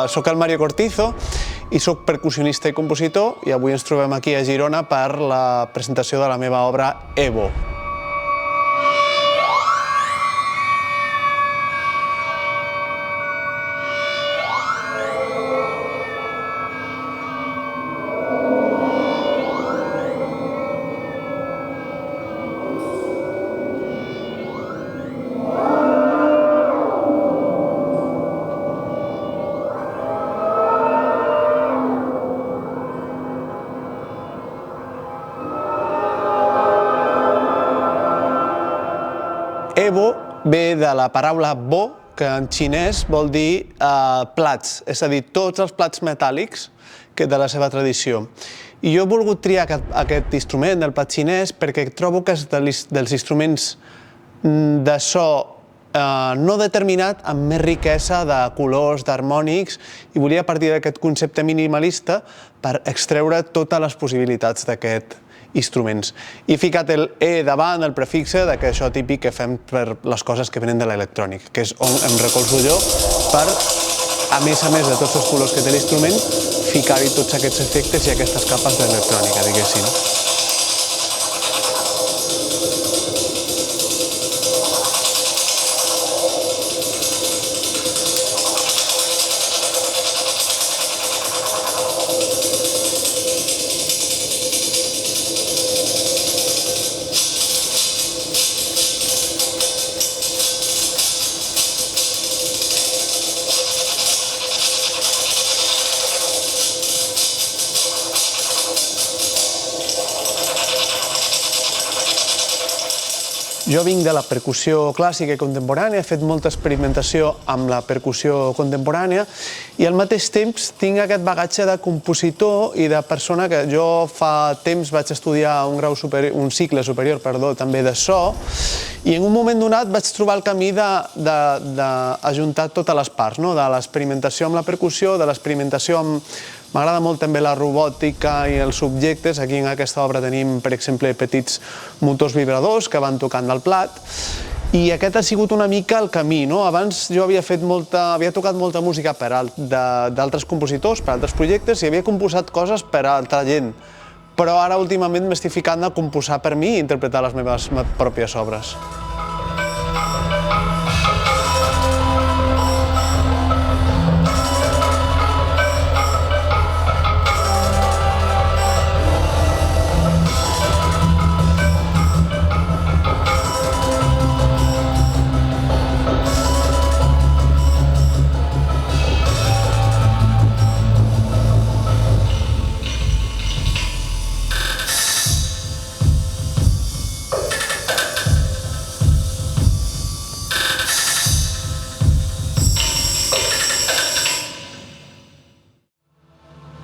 Soc el Mario Cortizo i soc percussionista i compositor i avui ens trobem aquí a Girona per la presentació de la meva obra Evo. Evo ve de la paraula bo, que en xinès vol dir plats, és a dir, tots els plats metàl·lics de la seva tradició. I jo he volgut triar aquest instrument, el plat xinès, perquè trobo que és dels instruments de so no determinat, amb més riquesa de colors, d'harmònics, i volia partir d'aquest concepte minimalista per extreure totes les possibilitats d'aquest instruments. I he ficat el E davant, el prefixe, d'això típic que fem per les coses que venen de l'electrònic, que és on em recolzo jo per, a més de tots els colors que té l'instrument, ficar-hi tots aquests efectes i aquestes capes d'electrònica, diguéssim. Jo vinc de la percussió clàssica i contemporània, he fet molta experimentació amb la percussió contemporània i al mateix temps tinc aquest bagatge de compositor i de persona que jo fa temps vaig estudiar un cicle superior també de so i en un moment donat vaig trobar el camí d'ajuntar totes les parts, de l'experimentació amb la percussió, de l'experimentació amb... M'agrada molt també la robòtica i els subjectes. Aquí en aquesta obra tenim, per exemple, petits motors vibradors que van tocant del plat. I aquest ha sigut una mica el camí. Abans jo havia tocat molta música d'altres compositors, per altres projectes, i havia composat coses per a altra gent. Però ara últimament m'estic ficant a composar per mi i interpretar les meves pròpies obres.